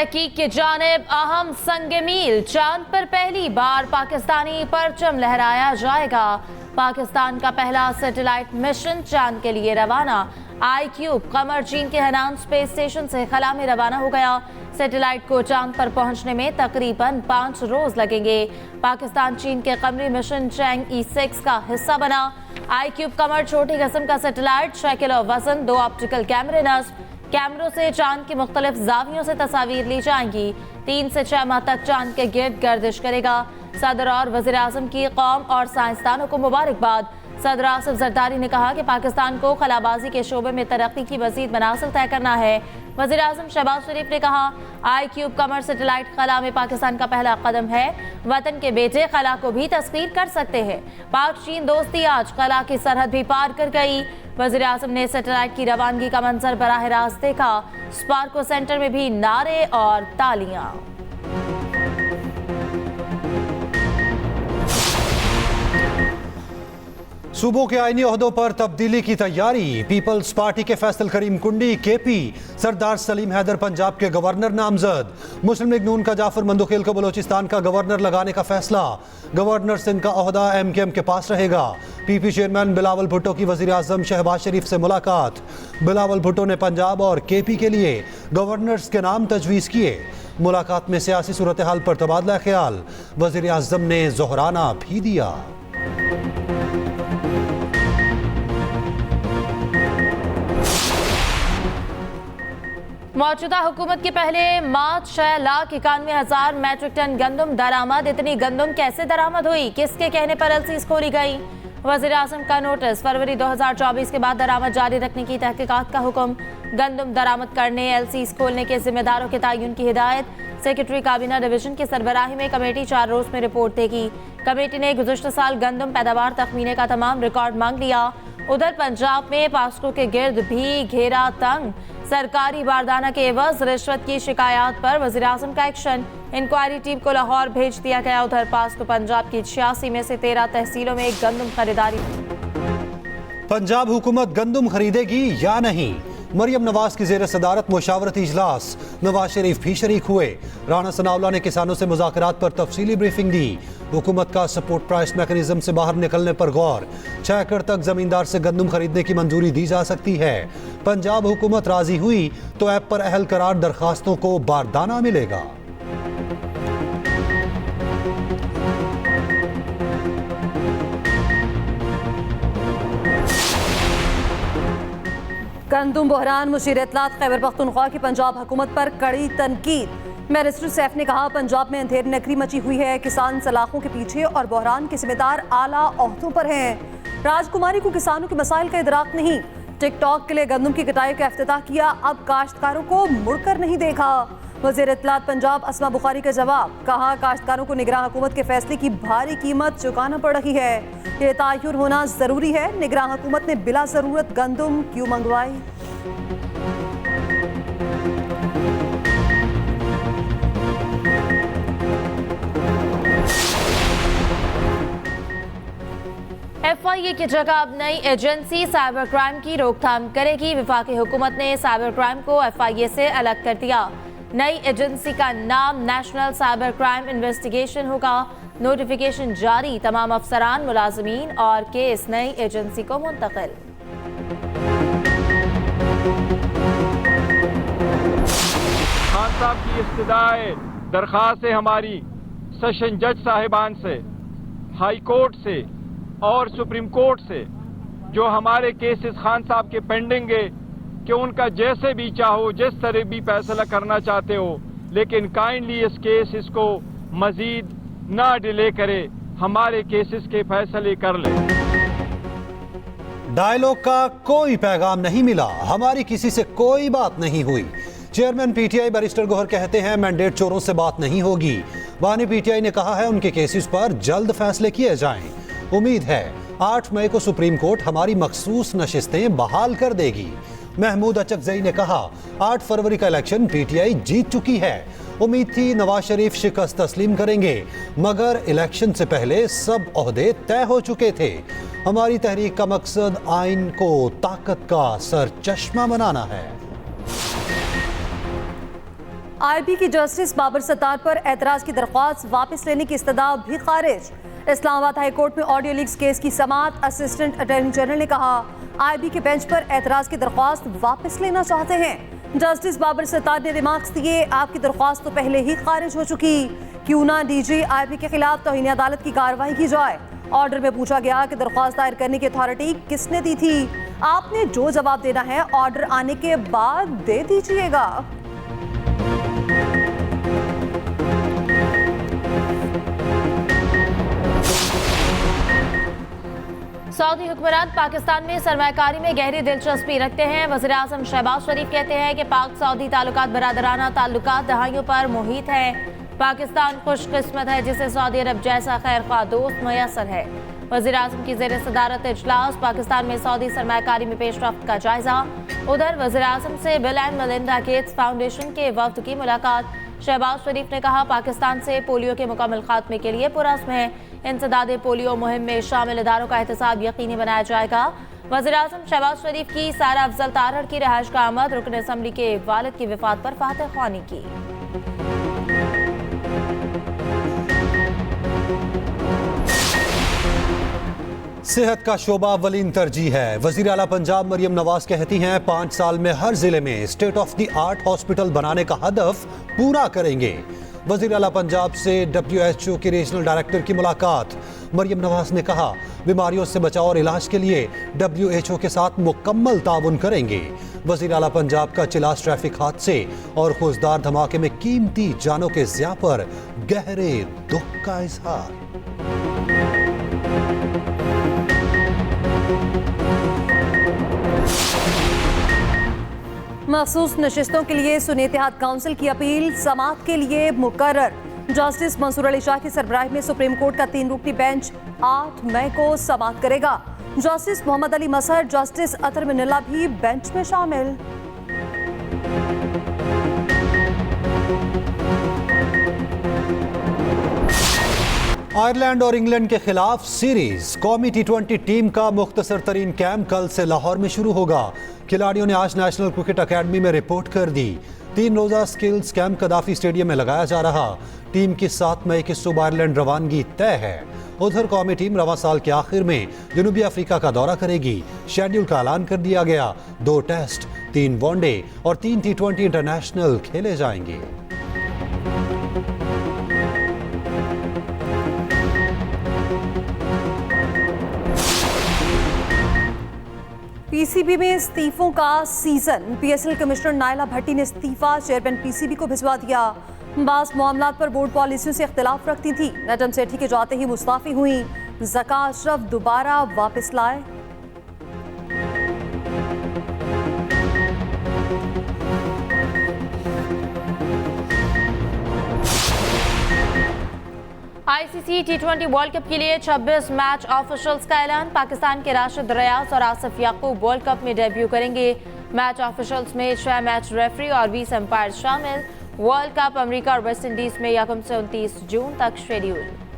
तहकीक की जानिब अहम संग मील, चांद पर पहली बार पाकिस्तानी परचम लहराया जाएगा। पाकिस्तान का पहला सैटेलाइट मिशन चांद के लिए रवाना। iCube कमर चीन के हेनान स्पेस स्टेशन से खला में रवाना हो गया। सैटेलाइट को चांद पर पहुंचने में तकरीबन 5 रोज लगेंगे। पाकिस्तान चीन के कमरी मिशन चैंग E6 का हिस्सा बना। iCube कमर छोटी किस्म का सैटेलाइट, 6 किलो वजन, 2 ऑप्टिकल कैमरे नस्ब। कैमरों से चांद की मुख्तलिफ जावियों से तस्वीर ली जाएंगी। 3 से 6 माह तक चांद के गिर्द गर्दिश करेगा। सदर और वज़ीर आज़म की कौम और साइंसदानों को मुबारकबाद। सदर आसिफ जरदारी ने कहा कि पाकिस्तान को खलाबाजी के शोबे में तरक्की की मज़ीद मनासिल तय करना है। वज़ीर आज़म शहबाज शरीफ ने कहा, iCube कमर सैटेलाइट खला में पाकिस्तान का पहला कदम है। वतन के बेटे खला को भी तस्खीर कर सकते हैं। पाक चीन दोस्ती आज खला की सरहद भी पार कर गई। वज़ीर आज़म ने सैटेलाइट की रवानगी का मंजर बराह रास्त देखा। स्पार्को सेंटर में भी नारे और तालियां। सूबों के आईनी ओहदों पर तब्दीली की तैयारी। पीपल्स पार्टी के फैसल करीम कुंडी KP, सरदार सलीम हैदर पंजाब के गवर्नर नामजद। मुस्लिम लीग नून का जाफर मंदुखेल को बलोचिस्तान का गवर्नर लगाने का फैसला। गवर्नर सिंध का ओहदा MKM के पास रहेगा। PP चेयरमैन बिलावल भुट्टो की वज़ीर आज़म शहबाज शरीफ से मुलाकात। बिलावल भुट्टो ने पंजाब और KP के लिए गवर्नर्स के नाम तजवीज़ किए। मुलाकात में सियासी सूरत हाल पर तबादला ख्याल। वज़ीर आज़म ने जोहराना भी दिया। मौजूदा हुकूमत के पहले मार्च 6,91,000 मैट्रिक टन गंदम दरामद। इतनी गंदम कैसे दरामद हुई, किसके कहने पर LCs खोली गई? वज़ीर आज़म का नोटिस। फरवरी 2024 के बाद दरामद जारी रखने की तहकीकात का हुक्म। गंदम दरामद करने, LCs खोलने के जिम्मेदारों के तयन की हिदायत। सेक्रेटरी काबीना डिवीजन की सरबराही में कमेटी 4 रोज में रिपोर्ट देगी। कमेटी ने गुज़श्ता साल गंदम पैदावार तखमीने का तमाम रिकॉर्ड मांग लिया। उधर पंजाब में पास्को के गिर्द भी घेरा तंग। सरकारी बारदाना के एवज रिश्वत की शिकायत पर वज़ीर आज़म का एक्शन। इंक्वायरी टीम को लाहौर भेज दिया गया। उधर पास्को पंजाब की 86 में से 13 तहसीलों में गंदम खरीदारी। पंजाब हुकूमत गंदम खरीदेगी या नहीं? मरियम नवाज की ज़ेर सदारत मुशावरती इजलास। नवाज शरीफ भी शरीक हुए। राना सनाउल्लाह ने किसानों से मुज़ाकरात पर तफसीली ब्रीफिंग दी। हुकूमत का सपोर्ट प्राइस मैकेनिज्म से बाहर निकलने पर गौर। 6 एकड़ तक जमींदार से गंदम खरीदने की मंजूरी दी जा सकती है। पंजाब हुकूमत राजी हुई तो ऐप पर अहल करार दरखास्तों को बारदाना मिलेगा। गंदम बहरान। मुशीर इत्तलात खैबर पख्तूनख्वा की पंजाब हुकूमत पर कड़ी तनकीद। बैरिस्टर सैफ ने कहा, पंजाब में अंधेर नकरी मची हुई है। किसान सलाखों के पीछे और बहरान के जिम्मेदार आला ओहदों पर हैं। राजकुमारी को किसानों के मसाइल का इदराक नहीं। टिकटॉक के लिए गंदम की कटाई का इफ्तिताह किया, अब काश्तकारों को मुड़कर नहीं देखा। वज़ीर इत्तलात पंजाब अस्मा बुखारी का जवाब। कहा, काश्तकारों को निगरान हुकूमत के फैसले की भारी कीमत चुकाना पड़ रही है। ये तय्युर होना जरूरी है। निगरान हुकूमत ने बिला जरूरत गंदम क्यों मंगवाई? FIA की जगह अब नई एजेंसी साइबर क्राइम की रोकथाम करेगी। वफाकी हुकूमत ने साइबर क्राइम को FIA से अलग कर दिया। नई एजेंसी का नाम नेशनल साइबर क्राइम इन्वेस्टिगेशन होगा। नोटिफिकेशन जारी। तमाम अफसरान, मुलाजमीन और केस नई एजेंसी को मुंतकिल। खान साहब की इब्तिदाई दरख्वास्त है हमारी सेशन जज साहिबान से, हाई कोर्ट से और सुप्रीम कोर्ट से, जो हमारे केसेस खान साहब के पेंडिंग है, कि उनका जैसे भी चाहो, जिस तरह भी फैसला करना चाहते हो, लेकिन काइंडली इस केस इसको मजीद ना डिले करे, हमारे केसेस के फैसले कर ले। डायलॉग का कोई पैगाम नहीं मिला। हमारी किसी से कोई बात नहीं हुई। चेयरमैन PTI बैरिस्टर गोहर कहते हैं, मैंडेट चोरों से बात नहीं होगी। बानी PTI ने कहा है, उनके केसेस पर जल्द फैसले किए जाएं। उम्मीद है 8 मई को सुप्रीम कोर्ट हमारी मखसूस नशिस्तें बहाल कर देगी। महमूद अचकजई ने कहा, 8 फरवरी का इलेक्शन PTI जीत चुकी है। उम्मीद थी नवाज शरीफ शिकस्त तस्लीम करेंगे, मगर इलेक्शन से पहले सब ओहदे तय हो चुके थे। हमारी तहरीक का मकसद आइन को ताकत का सरचश्मा बनाना है। IB की जस्टिस बाबर सत्तार पर एतराज की दरख्वास्त वापस लेने की इस्तदा भी खारिज। इस्लामाबाद हाई कोर्ट में ऑडियो लीक्स केस की समाअत। असिस्टेंट अटॉर्नी जनरल ने कहा IB के बेंच पर एतराज की दरख्वास्त वापस लेना चाहते हैं। जस्टिस बाबर सत्तार ने रिमार्क्स दिए, आपकी दरख्वास्त तो पहले ही खारिज हो चुकी, क्यों ना DG IB के खिलाफ तौहीन अदालत की कार्रवाई की जाए। ऑर्डर में पूछा गया कि दरख्वास्त दायर करने की अथॉरिटी किसने दी थी। आपने जो जवाब देना है ऑर्डर आने के बाद दे दीजिएगा। सऊदी हुक्मरान पाकिस्तान में सरमायाकारी में गहरी दिलचस्पी रखते हैं। वज़ीर आज़म शहबाज शरीफ कहते हैं कि पाक सऊदी ताल्लुकात बरादराना ताल्लुकात दहाइयों पर मुहित है। पाकिस्तान खुशकिस्मत है जिसे सऊदी अरब जैसा खैरख्वाह दोस्त मैसर है। वज़ीर आज़म की ज़ेर सदारत इजलास। पाकिस्तान में सऊदी सरमायाकारी में पेशरफ्त का जायजा। उधर वज़ीर आज़म से bill and Melinda Gates foundation के वफ्द की मुलाकात। शहबाज शरीफ ने कहा पाकिस्तान से पोलियो के मुकम्मल खात्मे के लिए पुरअज़्म है। इंसदाद पोलियो मुहिम में शामिल इदारों का एहतसाब यकीनी बनाया जाएगा। वज़ीर आज़म शहबाज शरीफ की सारा अफजल तारड़ की रिहाइश का आमद। रुकन असम्बली के वालिद की वफात पर फातह ख्वानी की। सेहत का शोबा अव्वलीन तरजीह है। वज़ीर आला पंजाब मरियम नवाज कहती हैं 5 साल में हर जिले में state of the art hospital बनाने का हदफ पूरा करेंगे। वज़ीर आला पंजाब से WHO के रीजनल डायरेक्टर की मुलाकात। मरियम नवाज ने कहा बीमारियों से बचाव और इलाज के लिए WHO के साथ मुकम्मल ताउन करेंगे। वज़ीर आला पंजाब का चिलास ट्रैफिक हादसे और खुशदार धमाके में कीमती जानों के ज़िया पर गहरे दुख का इजहार। मखसूस नशिस्तों के लिए सुन्नी इत्तेहाद काउंसिल की अपील समाअत के लिए मुकर्रर। जस्टिस मंसूर अली शाह की सरबराही में सुप्रीम कोर्ट का 3 रुकनी बेंच 8 मई को समाअत करेगा। जस्टिस मोहम्मद अली मसहर, जस्टिस अतर मिनल्ला भी बेंच में शामिल। आयरलैंड और इंग्लैंड के खिलाफ सीरीज। कौमी T20 टीम का मुख्तसर तरीन कैंप कल से लाहौर में शुरू होगा। खिलाड़ियों ने आज नेशनल क्रिकेट अकेडमी में रिपोर्ट कर दी। 3 रोजा स्किल्स कैंप कदाफी स्टेडियम में लगाया जा रहा। टीम की 7 मई की सुबह आयरलैंड रवानगी तय है। उधर कौमी टीम रवां साल के आखिर में जनूबी अफ्रीका का दौरा करेगी। शेड्यूल का ऐलान कर दिया गया। 2 टेस्ट, 3 वनडे और 3 T20 इंटरनेशनल खेले जाएंगे। PCB में इस्तीफों का सीजन। PSL कमिश्नर नायला भट्टी ने इस्तीफा चेयरमैन PCB को भिजवा दिया। बास मामलात पर बोर्ड पॉलिसियों से इख्तिलाफ रखती थी। नजम सेठी के जाते ही मुस्ताफी हुई। ज़का अशरफ दोबारा वापस लाए। ICC T20 वर्ल्ड कप के लिए 26 मैच ऑफिशियल्स का ऐलान। पाकिस्तान के राशिद रियाज और आसिफ याकूब वर्ल्ड कप में डेब्यू करेंगे। मैच ऑफिशियल्स में 6 मैच रेफरी और 20 अंपायर शामिल। वर्ल्ड कप अमेरिका और वेस्ट इंडीज में 1 से 29 जून तक शेड्यूल।